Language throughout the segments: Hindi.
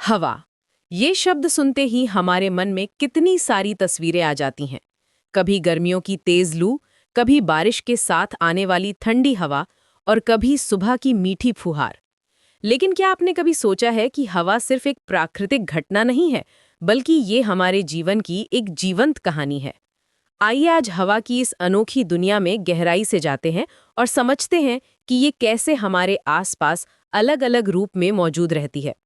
हवा। ये शब्द सुनते ही हमारे मन में कितनी सारी तस्वीरें आ जाती हैं। कभी गर्मियों की तेज लू, कभी बारिश के साथ आने वाली ठंडी हवा और कभी सुबह की मीठी फुहार। लेकिन क्या आपने कभी सोचा है कि हवा सिर्फ एक प्राकृतिक घटना नहीं है, बल्कि ये हमारे जीवन की एक जीवंत कहानी है। आइए आज हवा की इस अनोखी दुनिया में गहराई से जाते हैं और समझते हैं कि ये कैसे हमारे आसपास अलग-अलग रूप में मौजूद रहती है।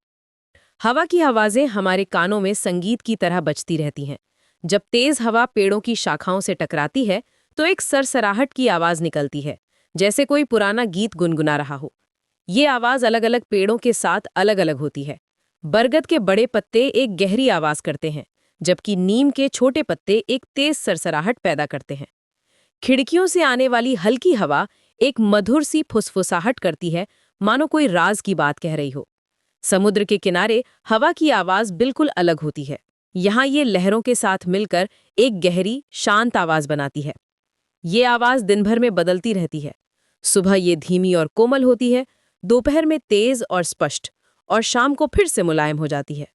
हवा की आवाजें हमारे कानों में संगीत की तरह बजती रहती हैं। जब तेज हवा पेड़ों की शाखाओं से टकराती है, तो एक सरसराहट की आवाज निकलती है, जैसे कोई पुराना गीत गुनगुना रहा हो। ये आवाज अलग-अलग पेड़ों के साथ अलग-अलग होती है। बरगद के बड़े पत्ते एक गहरी आवाज करते हैं, जबकि नीम के छोटे पत्ते एक तेज सरसराहट पैदा करते हैं। खिड़कियों से आने वाली हल्की हवा एक मधुर सी फुसफुसाहट करती है, मानो कोई राज की बात कह रही हो। समुद्र के किनारे हवा की आवाज बिल्कुल अलग होती है। यहाँ ये लहरों के साथ मिलकर एक गहरी, शांत आवाज बनाती है। ये आवाज दिन भर में बदलती रहती है। सुबह ये धीमी और कोमल होती है, दोपहर में तेज और स्पष्ट, और शाम को फिर से मुलायम हो जाती है।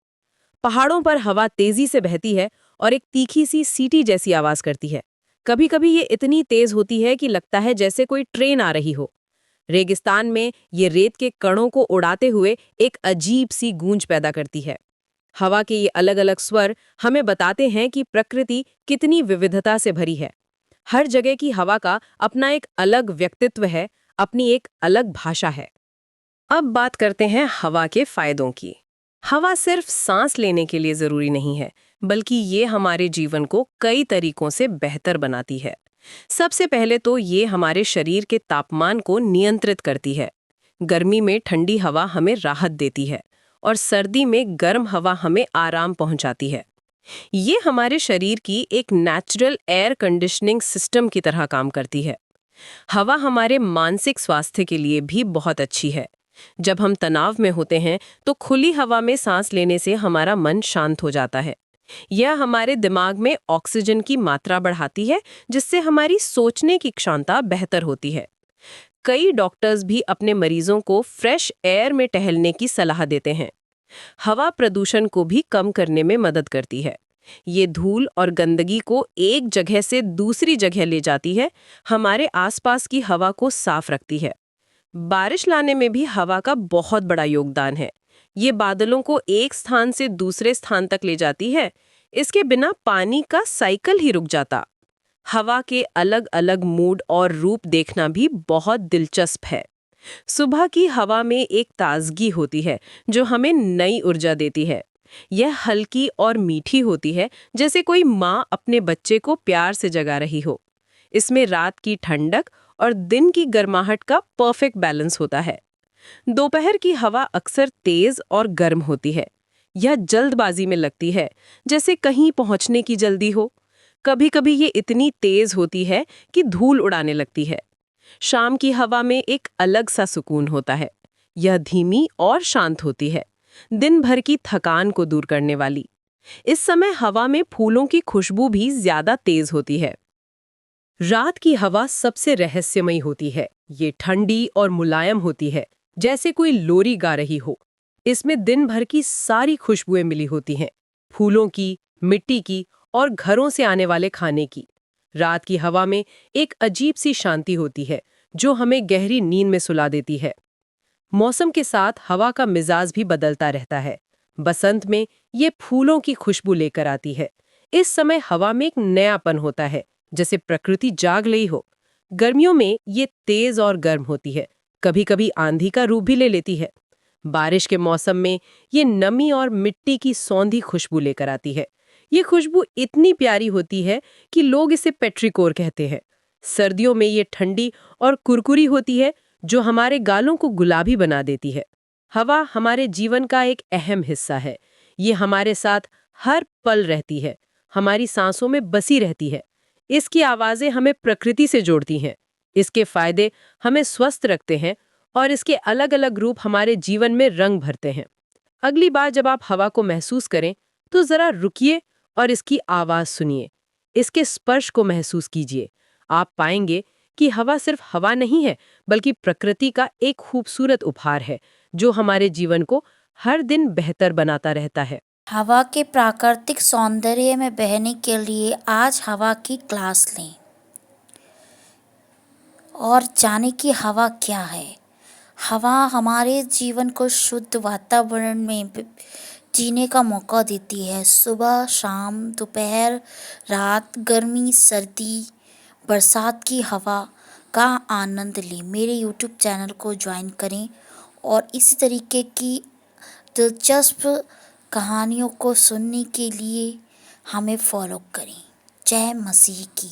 पहाड़ों पर हवा तेजी से बहती है और एक तीखी सी सीटी जैसी आवाज करती है। कभी-कभी ये इतनी तेज होती है कि लगता है जैसे कोई ट्रेन आ रही हो। रेगिस्तान में ये रेत के कणों को उड़ाते हुए एक अजीब सी गूंज पैदा करती है। हवा के ये अलग-अलग स्वर हमें बताते हैं कि प्रकृति कितनी विविधता से भरी है। हर जगह की हवा का अपना एक अलग व्यक्तित्व है, अपनी एक अलग भाषा है। अब बात करते हैं हवा के फायदों की। हवा सिर्फ सांस लेने के लिए जरूरी नहीं है, बल्कि ये हमारे जीवन को कई तरीकों से बेहतर बनाती है। सबसे पहले तो ये हमारे शरीर के तापमान को नियंत्रित करती है। गर्मी में ठंडी हवा हमें राहत देती है और सर्दी में गर्म हवा हमें आराम पहुंचाती है। ये हमारे शरीर की एक नेचुरल एयर कंडीशनिंग सिस्टम की तरह काम करती है। हवा हमारे मानसिक स्वास्थ्य के लिए भी बहुत अच्छी है। जब हम तनाव में होते हैं तो खुली हवा में सांस लेने से हमारा मन शांत हो जाता है। यह हमारे दिमाग में ऑक्सीजन की मात्रा बढ़ाती है, जिससे हमारी सोचने की क्षमता बेहतर होती है। कई डॉक्टर्स भी अपने मरीजों को फ्रेश एयर में टहलने की सलाह देते हैं। हवा प्रदूषण को भी कम करने में मदद करती है। ये धूल और गंदगी को एक जगह से दूसरी जगह ले जाती है, हमारे आसपास की हवा को साफ रखती है। बारिश लाने में भी हवा का बहुत बड़ा योगदान है। ये बादलों को एक स्थान से दूसरे स्थान तक ले जाती है। इसके बिना पानी का साइकिल ही रुक जाता। हवा के अलग अलग मूड और रूप देखना भी बहुत दिलचस्प है। सुबह की हवा में एक ताजगी होती है जो हमें नई ऊर्जा देती है। यह हल्की और मीठी होती है, जैसे कोई माँ अपने बच्चे को प्यार से जगा रही हो। इसमें रात की ठंडक और दिन की गर्माहट का परफेक्ट बैलेंस होता है। दोपहर की हवा अक्सर तेज और गर्म होती है। यह जल्दबाजी में लगती है, जैसे कहीं पहुंचने की जल्दी हो। कभी-कभी ये इतनी तेज होती है कि धूल उड़ाने लगती है। शाम की हवा में एक अलग सा सुकून होता है। यह धीमी और शांत होती है, दिन भर की थकान को दूर करने वाली। इस समय हवा में फूलों की खुशबू भी ज्यादा तेज होती है। रात की हवा सबसे रहस्यमयी होती है। ये ठंडी और मुलायम होती है, जैसे कोई लोरी गा रही हो। इसमें दिन भर की सारी खुशबुएं मिली होती हैं, फूलों की, मिट्टी की और घरों से आने वाले खाने की। रात की हवा में एक अजीब सी शांति होती है, जो हमें गहरी नींद में सुला देती है। मौसम के साथ हवा का मिजाज भी बदलता रहता है। बसंत में ये फूलों की खुशबू लेकर आती है। इस समय हवा में एक नयापन होता है, जैसे प्रकृति जाग रही हो। गर्मियों में ये तेज और गर्म होती है, कभी-कभी आंधी का रूप भी ले लेती है। बारिश के मौसम में ये नमी और मिट्टी की सौंधी खुशबू लेकर आती है। ये खुशबू इतनी प्यारी होती है कि लोग इसे पेट्रिकोर कहते हैं। सर्दियों में ये ठंडी और कुरकुरी होती है, जो हमारे गालों को गुलाबी बना देती है। हवा हमारे जीवन का एक अहम हिस्सा है। ये हमारे साथ हर पल रहती है, हमारी सांसों में बसी रहती है। इसकी आवाजें हमें प्रकृति से जोड़ती हैं। इसके फायदे हमें स्वस्थ रखते हैं और इसके अलग-अलग रूप हमारे जीवन में रंग भरते हैं। अगली बार जब आप हवा को महसूस करें, तो जरा रुकिए और इसकी आवाज सुनिए। इसके स्पर्श को महसूस कीजिए। आप पाएंगे कि हवा सिर्फ हवा नहीं है, बल्कि प्रकृति का एक खूबसूरत उपहार है, जो हमारे जीवन को हर दिन बेहतर बनाता रहता है। हवा के प्राकृतिक सौंदर्य में बहने के लिए आज हवा की क्लास लें और जाने कि हवा क्या है। हवा हमारे जीवन को शुद्ध वातावरण में जीने का मौका देती है। सुबह, शाम, दोपहर, रात, गर्मी, सर्दी, बरसात की हवा का आनंद लें। मेरे यूट्यूब चैनल को ज्वाइन करें और इसी तरीके की दिलचस्प कहानियों को सुनने के लिए हमें फॉलो करें। जय मसीह की।